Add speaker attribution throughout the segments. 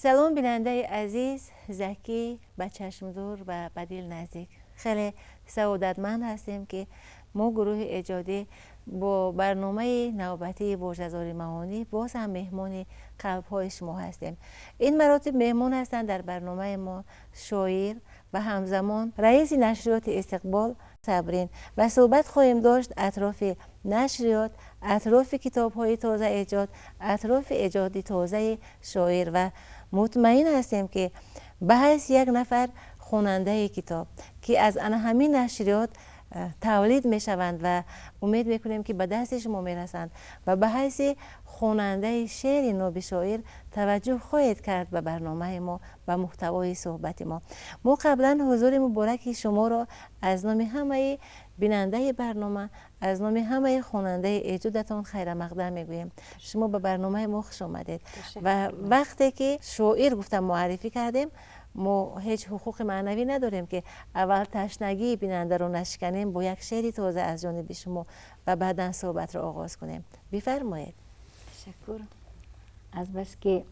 Speaker 1: سلام بیننده عزیز، زکی، به چشم دور و به دل نزدیک. خیلی سعادتمند هستیم که ما گروه ایجادی با برنامه نوبتی برج‌زاری معانی باز هم مهمان قلب‌های شما هستیم. این مراتب مهمان هستند در برنامه ما شاعر و همزمان رئیس نشریات استقبال صبرین و صحبت خواهیم داشت اطراف نشریات، اطراف کتاب‌های تازه ایجاد، اطراف ایجاد تازه شاعر و مطمئن هستیم که به حیث یک نفر خواننده کتاب که از همین نشریات تولید می شوند و امید میکنیم که به دست شما می رسند و به حیث خواننده شعر نو شاعر توجه خواهید کرد به برنامه ما و محتوای صحبت ما. ما قبلا حضور مبارک شما را از نام همه بیننده برنامه، از نام همه خواننده ایجادتان خیر مقدم میگویم. شما به برنامه ما خوش آمدید و وقتی که شاعر گفتم معرفی کردیم، ما هیچ حقوق معنوی نداریم که اول تشنگی بیننده رو نشکنیم با یک شعری تازه از جانب شما و بعدا صحبت رو آغاز کنیم. بفرمایید.
Speaker 2: تشکر. از بس که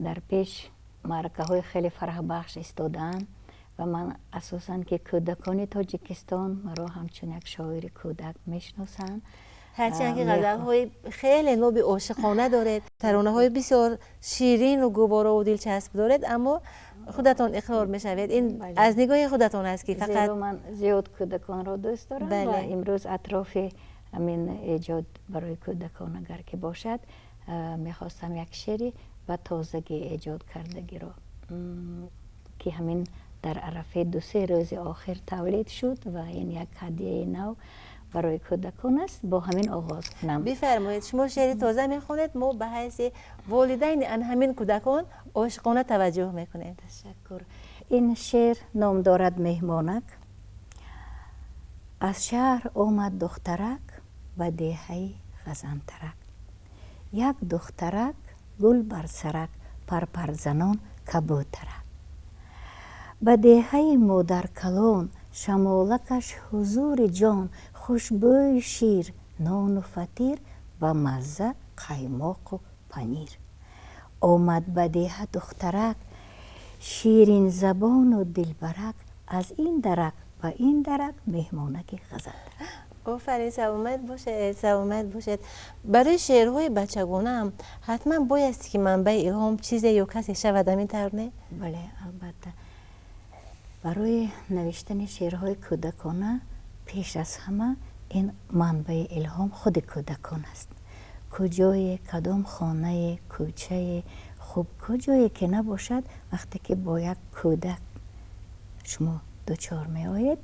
Speaker 2: در پیش معرکه های خیلی فرح بخش استادن و من اساساً که کودکان تاجیکستان مرا همچون یک شاعر کودک میشناسن.
Speaker 1: هرچند که غزل های خیلی نوبی عاشقانه دارد، ترانه های بسیار شیرین و گوارا و دلچسب دارد، اما خودتان اقرار میشوید این از نگاه خودتان است که فقط
Speaker 2: من زیاد کودکان را دوست دارم.
Speaker 1: بله.
Speaker 2: و امروز اطراف همین ایجاد برای کودکان اگر که باشد میخواستم یک شعری و تازگی ایجاد کردگی را که همین در عرفه 2-3 روز آخر تولید شد و این یک هدیه نو برای کودکان است. با همین آغاز کنم.
Speaker 1: بفرمایید. شما شعر تازه میخونید، ما به حیث والدین ان همین کودکان عاشقانه توجه میکنیم.
Speaker 2: تشکر. این شعر نام دارد مهمانک. از شهر آمد دخترک و دهه غزنترک. یک دخترک گل بر سرک، پرپر زنان کبوترک. به دهه مادر کلان، شمالکش حضور جان، خوشبوی شیر، نان و فطیر و مزه قیماق و پنیر. آمد به دهه دخترک، شیرین زبان و دلبرک، از این درک و این درک مهمانک غزنترک.
Speaker 1: آفرین، سلامت باشد. برای شعرهای بچگانه هم حتما بایستی که منبع الهام چیزی یا کسی شود همین ترانه؟
Speaker 2: بله البته. برای نوشتن شعرهای کودکانه پیش از همه این منبع الهام خود کودکان است. کجای کدام خانه کوچه خوب کجایی که نباشد، وقتی که با یک کودک شما دوچار می آید،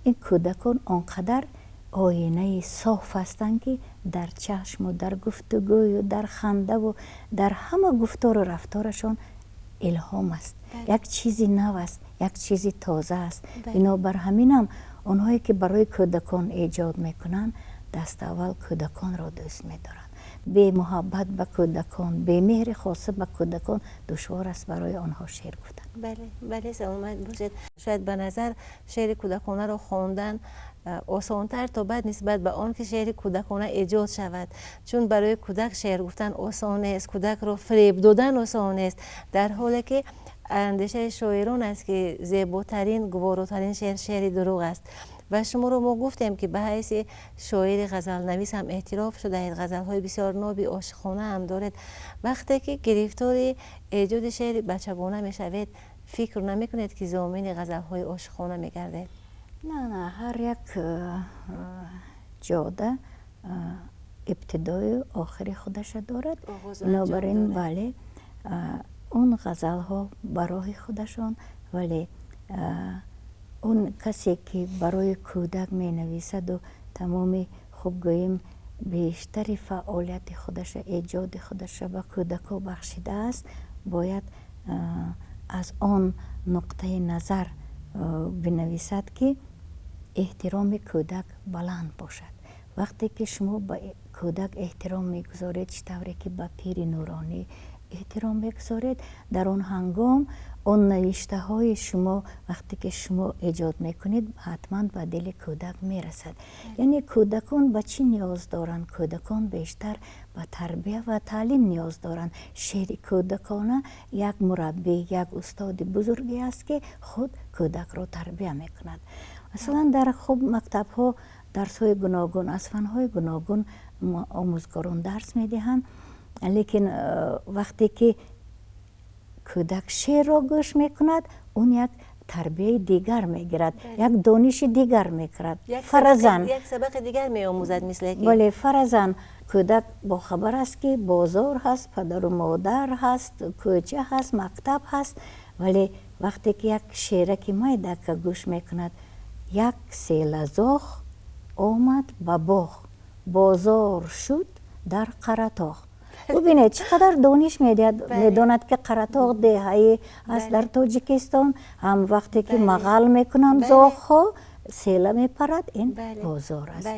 Speaker 2: این کودکان آنقدر آینه صاف هستند که در چشم و در گفتگوی و در خنده و در همه گفتار و رفتارشان الهام است. یک چیزی نو است، یک چیزی تازه است. بنابر همینم اونهایی که برای کودکان ایجاد میکنن دست اول کودکان را دوست میدارن. بی محبت به کودکان، بی مهر خاصه به کودکان دشوار است برای آنها شعر گفتن.
Speaker 1: بله سلامت باشید. شاید به نظر شعر کودکانه را خواندن آسان‌تر تا بعد نسبت به آن که شعر کودکانه ایجاد شود، چون برای کودک شعر گفتن آسان است، کودک را فریب دادن آسان است، در حالی که اندیشه شاعران است که زیباترین گواراترین شعر دروغ است. و شما رو ما گفتیم که به حیث شاعر غزل نویس هم اعتراف شده، غزل های بسیار نابی عاشقانه هم دارد. وقتی که گرفتار ایجاد شعر بچگانه می شوید، فکر نمی کنید که ضامن غزل های عاشقانه می گردید؟
Speaker 2: نه، هر یک جاده ابتدای و آخری خودش دارد. بنابراین بله اون غزل ها برای خودشان، ولی اون کسی که برای کودک می نویسد و تمام خوب گوییم بیشتری فعالیت خودش، ایجاد خودش به کودک بخشیده است، باید از آن نقطه نظر بنویسد که احترام کودک بلند باشد. وقتی که شما به کودک احترام میگذارید، چطوری که به پیر نورانی احترام میگذارید، در اون هنگام اون نوشته های شما وقتی که شما ایجاد میکنید حتما به دل کودک میرسد. یعنی کودکان به چی نیاز دارن؟ کودکان بیشتر به تربیه و تعلیم نیاز دارند. شعر کودکانه یک مربی، یک استاد بزرگی است که خود کودک را تربیه میکند. مثلا در خوب مکتب ها درس های گوناگون از فن های گوناگون آموزگاران درس میدهند، لیکن وقتی که کودک شعر را گوش میکند اون یک تربیه دیگر میگیرد، یک دانش دیگر میکرد. فرزن
Speaker 1: یک سبق دیگر میآموزد، مثل که
Speaker 2: ولی فرزن کودک با خبر است که بازار هست، پدر و مادر هست، کوچه هست، مکتب هست، ولی وقتی که یک شعر که میدک گوش میکند، یک سیل زاخ آمد به باغ، بازار شد در قرطاق. ببینید چقدر دانش میداند که قرطاق دهه‌ای است در تاجیکستان. هم وقتی که مغل میکنند زاخ ها سیل میپرد، این بازار است.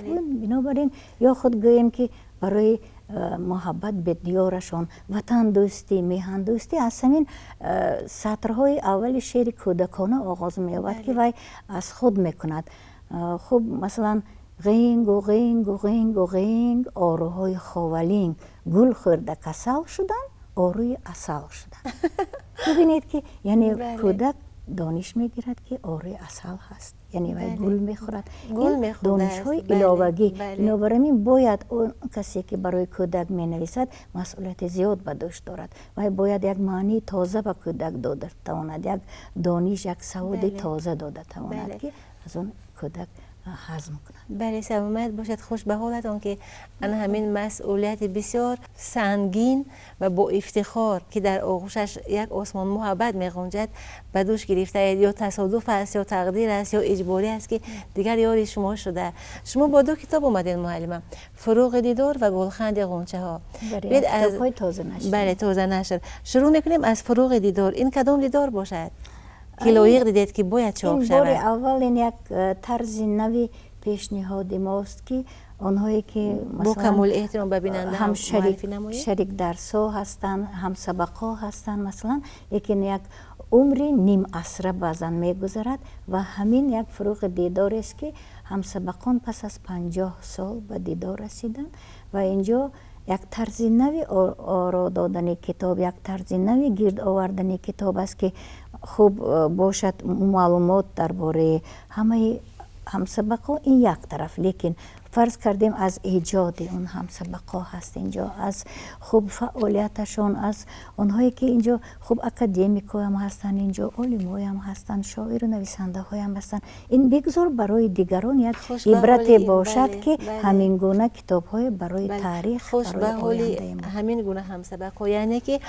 Speaker 2: بنابراین یا خود گوییم که برای محبت به دیارشان، وطن دوستی، میهن دوستی، از همین سطرهای اول شعر کودکانه آغاز می‌یابد که وی از خود میکند. خب مثلا غینگ و غینگ و غینگ و غینگ آروهای خاولینگ، گل خورده کسل شدن، آروی اصل شدن. ببینید که یعنی کودک دانش میگیرد که آروی اصل هست، یعنی وی گل میخورد. این دانش های علاوگی. بنابراین باید اون کسی که برای کودک می نویسد مسئولیت زیاد به دوش دارد و باید یک معنی تازه به کودک داده تواند، یک دانش، یک سواد تازه داده تواند که از اون کودک هضم کنند.
Speaker 1: بله، سلامت باشد. خوش به حالتان که همین مسئولیت بسیار سنگین و با افتخار که در آغوشش یک آسمان محبت می‌غنجد به دوش گرفته اید. یا تصادف است یا تقدیر است یا اجباری است که دیگر یاری شما شده. شما با دو کتاب اومدین معلمم، فروغ دیدار و گلخند غنچه ها.
Speaker 2: کتاب‌های تازه نشر.
Speaker 1: بله، تازه نشر. شروع می‌کنیم از فروغ دیدار. این کدام دیدار باشد که لایق دیدید که باید چاپ شود؟
Speaker 2: این بار اول این یک طرز نوی پیشنهاد ماست که آنهایی که
Speaker 1: با کمال احترام ببیننده
Speaker 2: هم شریک درس‌ها هستند، هم سبق‌ها هستند. مثلا یک عمری نیم عصره بعضاً می‌گذرد و همین یک فروغ دیدار است که هم سبقان پس از 50 سال به دیدار رسیدند و اینجا یک طرز نوی آرا دادن کتاب، یک طرز نوی گرد آوردن کتاب است که خوب باشد معلومات درباره همه همسبقا این یک طرف، لیکن فرض کردیم از ایجاد اون همسبقا هست اینجا، از خوب فعالیتشون، از اونهایی که اینجا خوب اکادمیک هم هستن، اینجا علمای هم هستن، شاعر و نویسنده های هم هستن. این بگذار برای دیگران یک عبرت باشد که همین گونه کتاب های برای تاریخ،
Speaker 1: خوش به حالی همین گونه همسبقا، یعنی که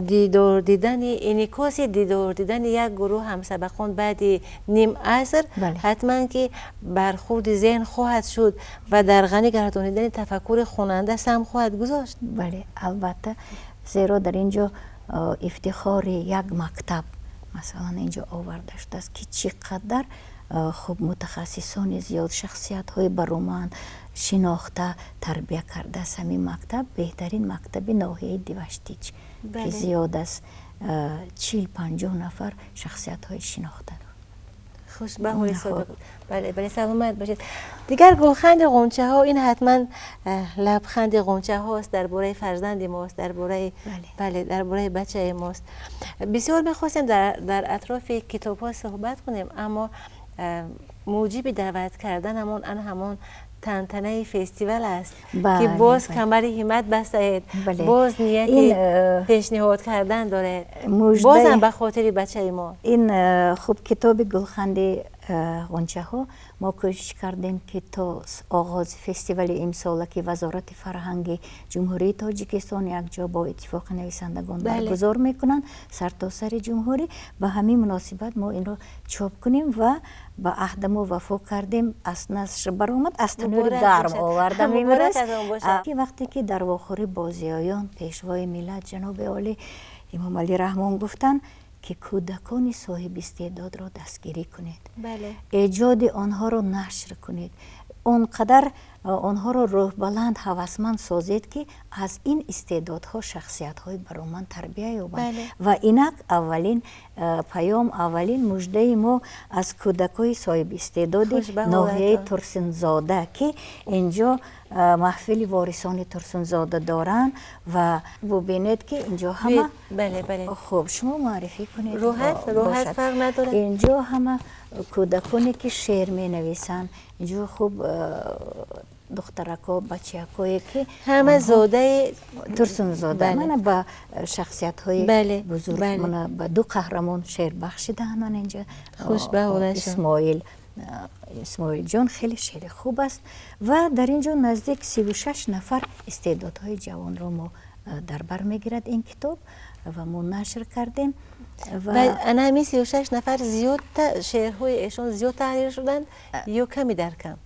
Speaker 1: دیدار دیدن انعکاس دیدار دیدن یک گروه همسبقان بعد نیم عصر حتما که برخورد ذهن خواهد شد و در غنی گردانیدن تفکر خواننده سهم خواهد گذاشت.
Speaker 2: بله البته، زیرا در اینجا افتخار یک مکتب مثلا اینجا آورده شده است که چقدر خوب متخصصان زیاد، شخصیت های برومند شناخته تربیه کرده است. همین مکتب بهترین مکتب ناحیه دیوشتیچ که زیاد از 40-50 نفر شخصیت های شناخته دارد.
Speaker 1: خوش به حال صادق. بله سلامت باشید. دیگر گلخند غنچه ها، این حتما لبخند غنچه هاست، درباره فرزند ماست، درباره بچه ماست. بسیار می‌خواستیم در اطراف کتاب ها صحبت کنیم، اما موجب دعوت کردن همون تنتنه فستیوال است که باز کمر همت بسته اید، باز نیت پیشنهاد کردن داره، بازم به خاطر بچه ما.
Speaker 2: این خوب کتاب گلخند غنچه ها ما کوشش کردیم که تا آغاز فستیوال امسال که وزارت فرهنگ جمهوری تاجیکستان یک جا با اتفاق نویسندگان برگزار میکنن سرتاسر جمهوری، به همین مناسبت ما این رو چاپ کنیم و با عهد ما وفا کردیم. از نشر برآمد، از تنور گرم آوردم میمرس که وقتی که در واخور بازیایان پیشوای ملت جناب عالی امام علی رحمان گفتن که کودکان صاحب استعداد را دستگیری کنید، ایجاد آنها را نشر کنید. اونقدر آنها را روح بلند هوسمند سازید که از این استعدادها شخصیت‌های برآمد تربیت یابند. و اینک اولین پیام، اولین مژده ما از کودکای صاحب استعداد ناحیه ترسنزاده که اینجا محفل وارثان ترسنزاده دارن و ببینید که اینجا همه خب شما معرفی کنید.
Speaker 1: روحت فرق نداره.
Speaker 2: اینجا همه کودکانی که شعر می نویسن، اینجا خوب دخترکا بچه‌کایی که
Speaker 1: همه زاده
Speaker 2: ترسنزاده. من با شخصیت های بزرگ من با دو قهرمان شعر بخشیدن. من اینجا
Speaker 1: خوش به
Speaker 2: اسماعیل جان خیلی شعر خوب است و در اینجا نزدیک 36 نفر استعدادهای جوان رو ما در بر میگیرد این کتاب و ما نشر کردیم.
Speaker 1: و انا همین 36 نفر زیاد شعرهای ایشون زیاد تحریر شدن یا کمی در کم؟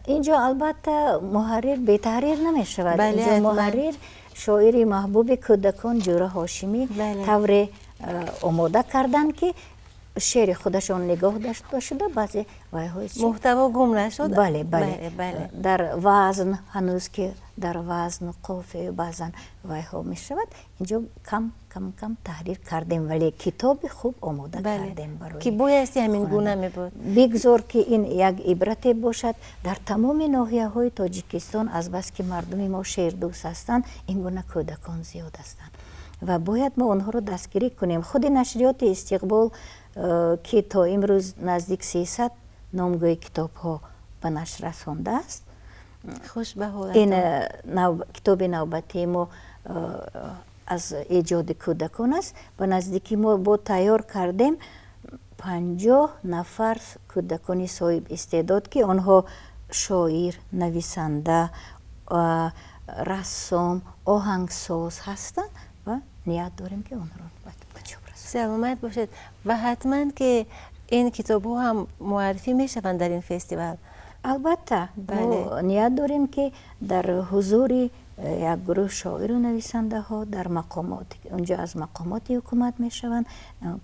Speaker 2: اینجا البته محرر به تحریر نمی شود. اینجا محرر شاعری محبوب کودکان جوره هاشمی طور آماده کردن که شعر خودشون نگاه داشته شده، بعضی وایهای
Speaker 1: محتوا گم نشد.
Speaker 2: بله. در وزن هنوز که در وزن و قافیه بعضن وایها می شود. اینجا کم تحریر کردیم ولی کتاب خوب آماده کردیم برای
Speaker 1: که بایستی همین گونه می بود.
Speaker 2: بگذار که این یک عبرت باشد در تمام ناحیه های تاجیکستان، از بس که مردم ما شعر دوست هستند این گونه کودکان زیاد هستند و باید ما آنها رو دستگیری کنیم. خود نشریات استقبال که تا امروز نزدیک 300 نامگوی کتاب ها به نشر رسانده است.
Speaker 1: خوش به حالت.
Speaker 2: این کتاب نوبتی ما از ایجاد کودکان است. به نزدیکی ما با تیار کردیم 50 نفر کودکانی صاحب استعداد که آنها شاعر، نویسنده، رسام، آهنگساز هستند و نیت داریم که آنها را به چاپ رسانیم.
Speaker 1: سلامت باشد. و حتما که این کتاب ها هم معرفی می شوند در این فستیوال.
Speaker 2: البته ما نیت داریم که در حضور یک گروه شاعر و نویسنده ها در مقامات، اونجا از مقامات حکومت می شوند،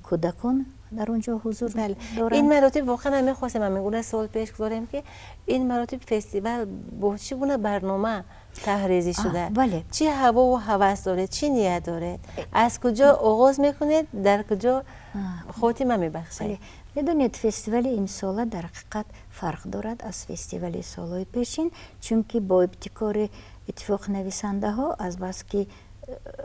Speaker 2: کودکان در اونجا حضور دارند.
Speaker 1: این مراتب واقعا همه خواستیم همین سوال پیش گذاریم که این مراتب فستیوال با چی گونه برنامه تحریزی شده؟ چی هوا و هوس داره؟ چی نیت داره؟ از کجا آغاز میکنید؟ در کجا خاتمه میبخشید؟
Speaker 2: میدونید فستیوال این ساله در حقیقت فرق دارد از فستیوال سالهای پیشین، چون که با ابتکار اتفاق نویسنده ها از بس که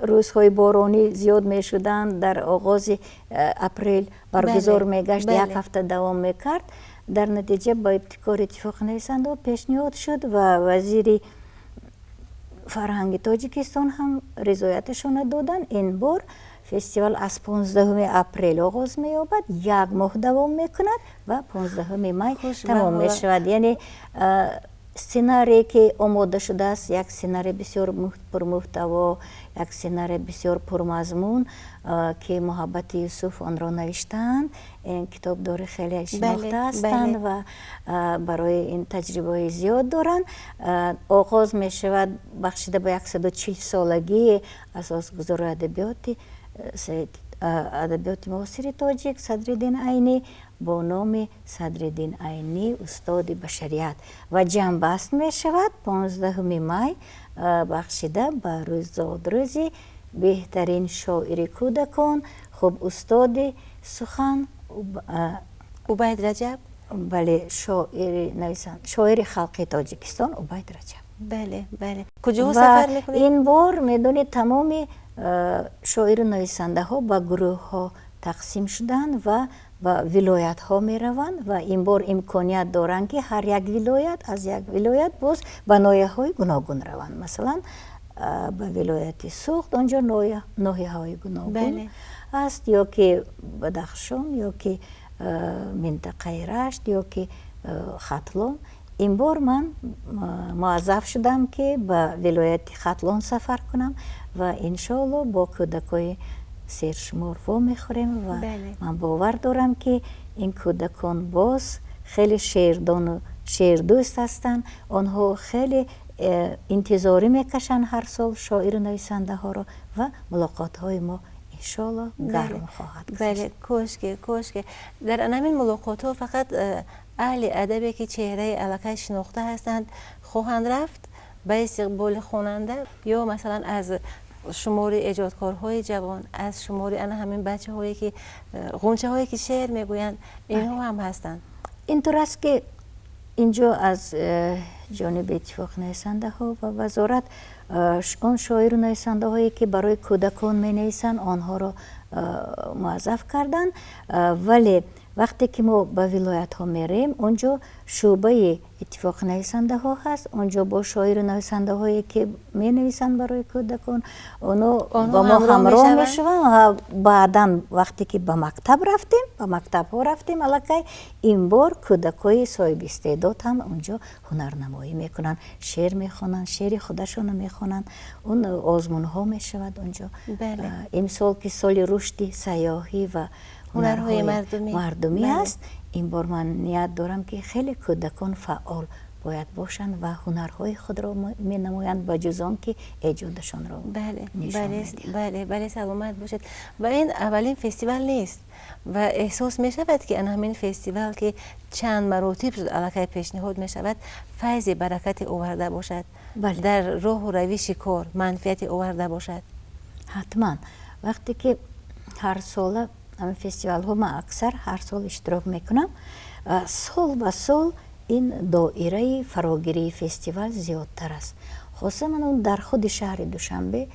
Speaker 2: روزهای بارانی زیاد می شدن در آغاز اپریل برگزار می گشت، یک هفته دوام می کرد. در نتیجه با ابتکار اتفاق نویسنده ها پیشنهاد شد و وزیر فرهنگ تاجیکستان هم رضایتشون دادن. این بار فستیوال از 15 اپریل آغاز می یابد، یک ماه دوام می کند و 15 می تمام می شود. یعنی سیناری که آماده شده است یک سیناری بسیار پرمحتوا، یک سیناری بسیار پرمضمون که محبت یوسف آن را نوشتند. این کتاب داره خیلی شناخته هستند و برای این تجربه زیاد دارند. آغاز می شود بخشیده به 140 سالگی اساسگذار ادبیات معاصر تاجیک صدرالدین عینی با نام صدرالدین عینی استاد بشریت و جنبست می شود 15 می بخشیده به روزی بهترین شاعر کودکان. خب استاد سخن
Speaker 1: عبید رجب،
Speaker 2: بله، شاعر خلق تاجیکستان عبید رجب.
Speaker 1: بله. کجا سفر میکنید؟
Speaker 2: این بار میدونید تمام شاعر نویسنده ها با گروه ها تقسیم شدن و با ولایت ها می روند و این بار امکانیت دارند که هر یک ولایت از یک ولایت باز به ناحیه های گوناگون روند. مثلا به ولایت سوخت آنجا ناحیه های گوناگون است، یا که بدخشان، یا که منطقه رشت، یا که ختلان. این بار من موظف شدم که به ولایت ختلان سفر کنم و انشالله با کودکای سرشمار میخوریم و من باور دارم که این کودکان باز خیلی شعردان و شعردوست هستند. آنها خیلی انتظاری میکشن هر سال شاعر و نویسنده ها را و ملاقات های ما انشالله گرم خواهد
Speaker 1: بله کوشک در همین ملاقات ها فقط اهل ادبی که چهره علاقه شناخته هستند خواهند رفت به استقبال خواننده، یا مثلا از شمار ایجادکارهای جوان، از شمار همین بچه هایی که غنچه هایی که شعر میگویند، اینها هم هستند؟
Speaker 2: اینطور است که اینجا از جانب اتفاق نویسنده ها و وزارت آن شاعر و نویسنده هایی که برای کودکان می نویسند آنها را موظف کردن، ولی وقتی که ما به ولایت ها میریم اونجا شعبه اتفاق نویسنده ها هست، اونجا با شاعر و نویسنده هایی که می نویسند برای کودکان اونا با ما همراه می شوند و بعدا وقتی که به مکتب رفتیم، به مکتب ها رفتیم علاقه این بار کودکای صاحب استعداد هم اونجا هنرنمایی میکنن، شعر میخونن، شعر خودشون میخونن، اون آزمون ها می شود اونجا.
Speaker 1: بله.
Speaker 2: امسال که سال رشد سیاحی و هنرهای مردمی است، این بار من نیت دارم که خیلی کودکان فعال باید باشند و هنرهای خود را می نمایند با جز که ایجادشان را نشان میدهند.
Speaker 1: بله سلامت باشد. و این اولین فستیوال نیست و احساس می شود که همین فستیوال که چند مراتب شد علاقه پیشنهاد می شود فیض برکت آورده باشد. در راه و روش کار منفعت آورده باشد.
Speaker 2: حتما وقتی که هر سال همین فستیوال ها من اکثر هر سال اشتراک میکنم، سال به سال این دایره فراگیری فستیوال زیادتر است. خاصه من اون در خود شهر دوشنبه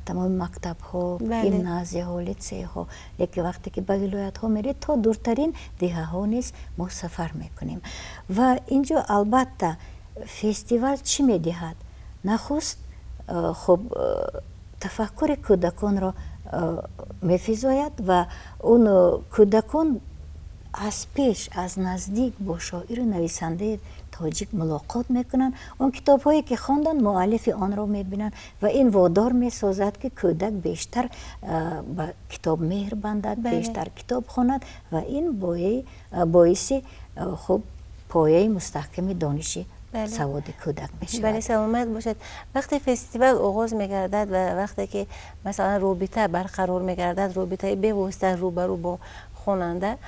Speaker 2: تمام مکتب ها، گیمنازی ها، لیسه ها، لیکن وقتی که به ولایت ها میرید تا دورترین دهه ها نیز ما سفر میکنیم و اینجا البته فستیوال چی میدهد؟ نخست خب تفکر کودکان را میفزاید و اون کودکان از پیش از نزدیک با شاعر و نویسنده تاجیک ملاقات میکنن، اون کتاب هایی که خواندن مؤلف آن را میبینن و این وادار میسازد که کودک بیشتر به کتاب مهر بندد، بیشتر کتاب خواند و این باعث خب پایه مستحکم دانشی سواد کودک میشه.
Speaker 1: بله سلامت باشد. وقتی فستیوال آغاز میگردد و وقتی که مثلا رابطه برقرار میگردد، رابطه به واسطه روبرو با خواننده،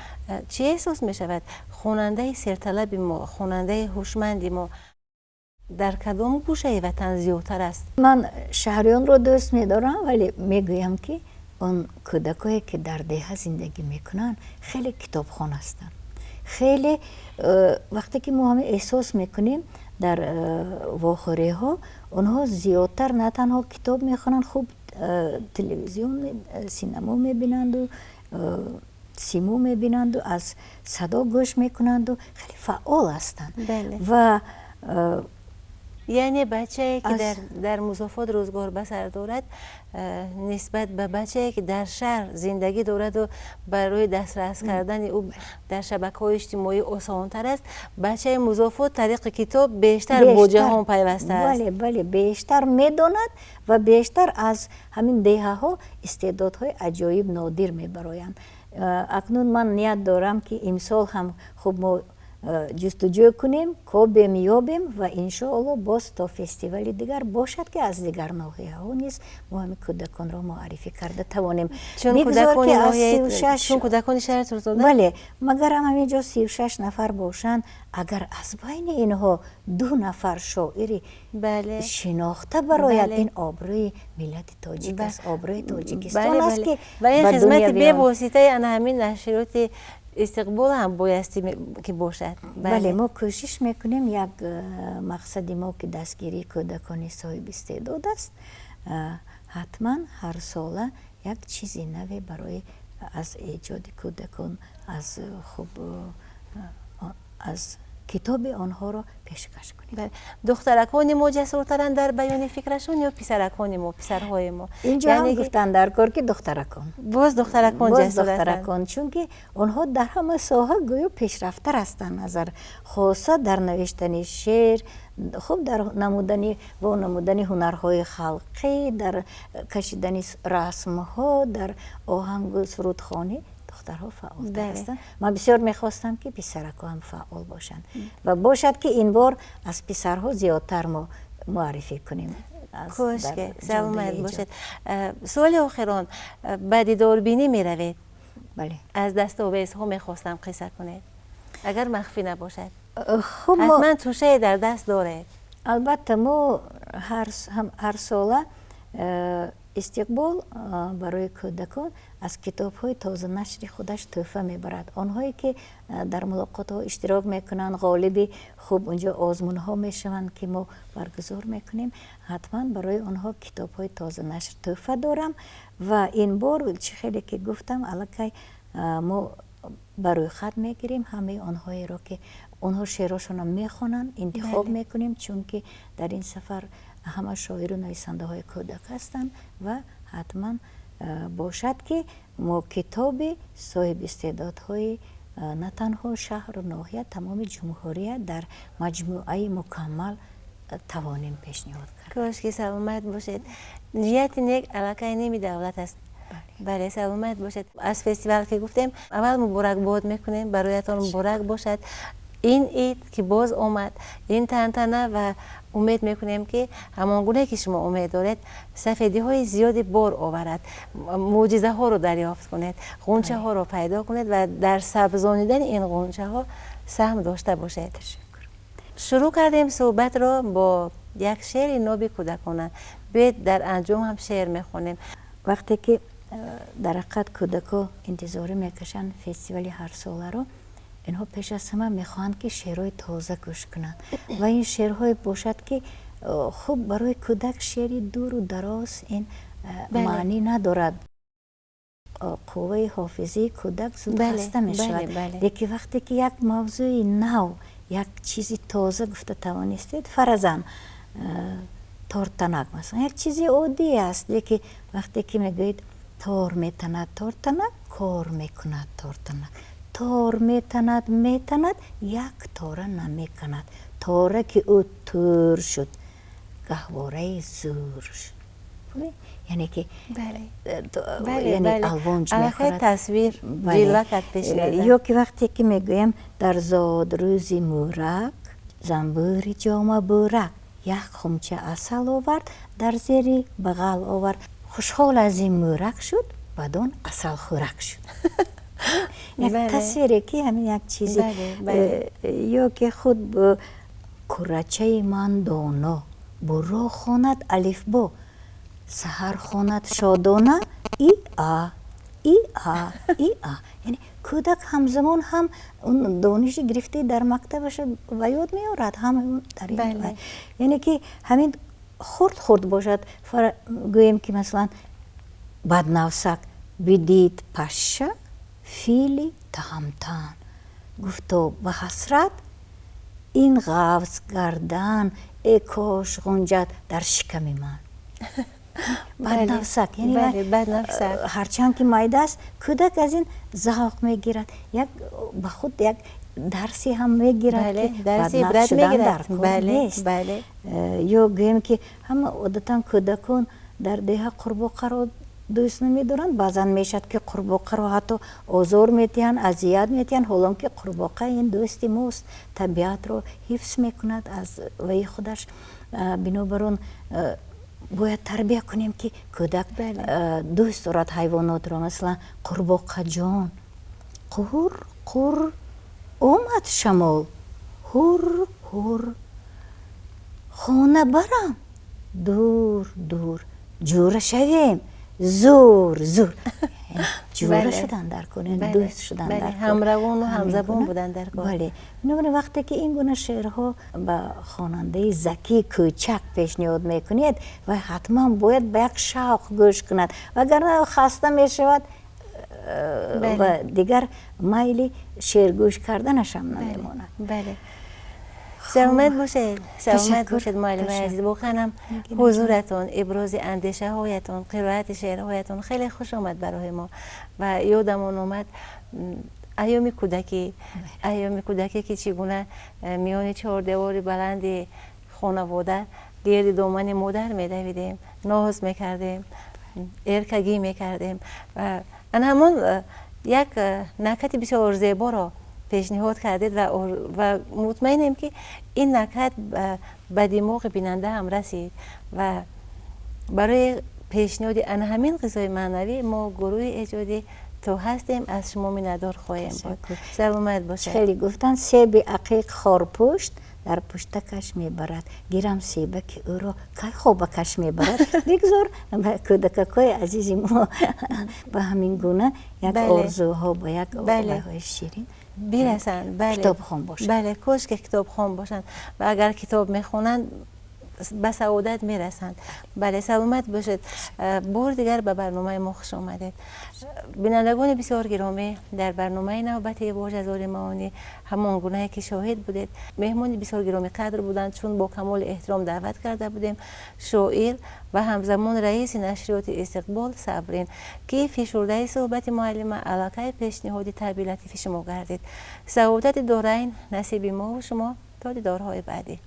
Speaker 1: چی احساس میشود؟ خواننده سرطلب ما، خواننده هوشمند ما در کدام گوشه وطن زیادتر است؟
Speaker 2: من شهریان رو دوست میدارم ولی میگویم که اون کودکایی که در دهه زندگی میکنن خیلی کتابخوان هستن. خیلی وقتی که ما همه احساس میکنیم در واخوری ها اونها زیادتر نه تنها کتاب میخونن، خوب تلویزیون سینما میبینند و سیمو میبینند و از صدا گوش میکنند و خیلی فعال هستند. و
Speaker 1: یعنی بچه که در مضافات روزگار بسر دارد نسبت به بچه که در شهر زندگی دارد و برای دسترس کردن او در شبکه‌های اجتماعی آسان‌تر است، بچه مضافات طریق کتاب بیشتر با جهان پیوسته است.
Speaker 2: بله بیشتر میداند و بیشتر از همین دهه ها استعدادهای عجایب نادر میبرایند. اکنون من نیت دارم که امسال هم خوب ما جستجو کنیم، کابیم یابیم و انشاءالله باز تا فستیوال دیگر باشد که از دیگر ناحیه ها نیز ما همین کودکان را معرفی کرده توانیم.
Speaker 1: چون کودکان شهر سرزاده؟
Speaker 2: بله، مگر هم همینجا 36 نفر باشند، اگر از بین اینها 2 نفر شاعری شناخته براید، این آبروی ملت تاجیک است، آبروی تاجیکستان است که
Speaker 1: و این خدمت به واسطه همین نشریات استقبال هم بایستی که باشد.
Speaker 2: بله ما کوشش میکنیم. یک مقصد ما که دستگیری کودکان صاحب استعداد است. حتما هر ساله یک چیزی نوی برای از ایجاد کودکان از کتاب آنها را پیشکش کنیم.
Speaker 1: دخترکان ما جسورترن در بیان فکرشون یا پسرکان ما، پسرهای ما؟
Speaker 2: اینجا هم گفتن در کار که دخترکان،
Speaker 1: باز دخترکان
Speaker 2: چون که آنها در همه ساحه گویا پیشرفته هستند، نظر خاصه در نوشتن شعر، خب در نمودن هنرهای خلقی، در کشیدن رسمها، در آهنگ و سرودخوانی دخترها فعال هستند. من بسیار میخواستم که پسرها هم فعال باشند و باشد که این بار از پسرها زیادتر ما معرفی کنیم.
Speaker 1: که سلامت باشد. سوال آخران، بعد دوربینی می روید؟
Speaker 2: بله.
Speaker 1: از دست اویس ها می خواستم قصه کنید اگر مخفی نباشد.
Speaker 2: خب
Speaker 1: حتما توشه در دست داره.
Speaker 2: البته ما هر ساله استقبال برای کودکان از کتاب های تازه نشر خودش تحفه میبرد. آنهایی که در ملاقات ها اشتراک میکنن غالبی خوب اونجا آزمون ها میشوند که ما برگزار میکنیم. حتما برای آنها کتاب های تازه نشر تحفه دارم و این بار چه خیلی که گفتم الکی ما برای خط میگیریم همه آنهایی را که اونها شعراشون میخونن انتخاب میکنیم، چون که در این سفر همه شاعر و نویسنده های کودک هستند و حتما باشد که ما کتاب صاحب استعدادهای نه تنها شهر و ناحیه تمام جمهوریت در مجموعه مکمل توانیم پیشنهاد کرد.
Speaker 1: کاش که سلامت باشید. نیت نیک علاقه نمی دولت است. بله سلامت باشید. از فستیوال که گفتیم اول مبارکباد میکنیم، برایتان مبارک باشد این عید که باز اومد، این تنتنه و امید میکنیم که همان گونه که شما امید دارید سفیدی های زیادی بار آورد، معجزه ها رو دریافت کنید، غنچه ها رو پیدا کنید و در سبزانیدن این غنچه ها سهم داشته باشید.
Speaker 2: تشکر.
Speaker 1: شروع کردیم صحبت را با یک شعر ناب کودکانه. بیاید در انجام هم شعر میخونیم.
Speaker 2: وقتی که در حقیقت کودکا انتظار میکشن فستیوال هر ساله رو، اینها پیش از همه میخواهند که شعرهای تازه گوش کنند و این شعرهای باشد که خوب برای کودک شعری دور و دراز این معنی ندارد. قوه حافظه کودک زود خسته میشود. لیکن وقتی که یک موضوع نو، یک چیزی تازه گفته توانستید، فرضاً تارتنک مثلا یک چیزی عادی است، لیکن وقتی که میگوید تار میتند تارتنک، کار میکند تارتنک، تار میتند یک تاره نمیکند، تاره که او تور شد گهواره زور شد. یعنی که یعنی الوانج میخورد.
Speaker 1: تصویر جلوه کرد پیش نظر.
Speaker 2: یا که وقتی که میگویم در زاد روزی مورک زنبوری جام بورک، یک خمچه عسل آورد در زیری بغل آورد، خوشحال از این مورک شد بدون عسل خورک شد. یک تصویری که همین یک چیزی. یا که خود کرچه من دانا برو خواند الف با، سحر خواند شادانه ای آ ای آ ای آ. یعنی کودک همزمان هم اون دانش گرفته در مکتبش و یاد میارد هم در این. یعنی که همین خورد باشد. گویم که مثلا بدنوسک بدید پشه فیلی تهمتن، گفتو به حسرت این غوث گردن ای کاش غنجت در شکم من. بدنفسک یعنی هرچند که مایده است کودک از این ذوق میگیرد، یک به خود یک درسی هم میگیرد که
Speaker 1: درسی برد میگیرد.
Speaker 2: یا گویم که همه عادتا کودکان در ده قورباغه را دوست نمیدارند. بعضا میشد که قورباغه را حتی آزار میتین، اذیت میتین، حالا که قورباغه این دوستی ماست، طبیعت رو حفظ میکند از وی خودش. بنابراین باید تربیت کنیم که کودک دوست دارد حیوانات را. مثلا قورباغه جان قور آمد شمال، هور خانه برم دور جوره شویم زور جوره شدن در کنین، دوست شدن در کنین،
Speaker 1: همروان و همزبان بودن در کار.
Speaker 2: بله. وقتی که این گونه شعرها به خواننده ذکی کوچک پیشنهاد میکنید و حتما باید به یک شوق گوش کند، وگرنه خسته میشود و دیگر مایلی شعر گوش کردنش هم نمیماند.
Speaker 1: بله. سلامت باشید معلم عزیز. بخوانم حضورتون، ابراز اندیشه هایتون، قرائت شعرهایتون خیلی خوش آمد برای ما و یادمون اومد ایام کودکی که چگونه میان چهار دیوار بلند خانواده گرد دامن مادر میدویدیم، ناز میکردیم، ارکگی میکردیم و همون یک نکت بسیار زیبا را پیشنهاد کردید و مطمئنم که این نکات به دماغ بیننده هم رسید و برای پیشنهاد همین غذای معنوی ما گروه ایجادی تو هستیم، از شما میندار خواهیم بود. سلامت باشید.
Speaker 2: خیلی گفتن سیب عقیق خارپشت در پشتکش میبرد، گیرم سیبه که او را که خوابکش میبرد. بگذار کودکای عزیزی ما به همین گونه یک آرزوها با یک آرزوهای شیرین
Speaker 1: برسند.
Speaker 2: کتاب خوان باشند.
Speaker 1: بله، کاش که کتاب خوان باشند و اگر کتاب میخونند به سعادت میرسند. بله، سلامت باشید. بار دیگر به برنامه ما خوش آمدید. بینندگان بسیار گرامی، در برنامه نوبتی واژه از معانی همان گونه که شاهد بودید، مهمان بسیار گرامی قدر بودند، چون با کمال احترام دعوت کرده بودیم شاعر و همزمان رئیس نشریات استقبال صبرین که فشرده صحبت معلم علاقه پیشنهادی تعبیر لطیف شما گردید. سعادت دارین نصیب ما و شما تا دیدارهای بعدی.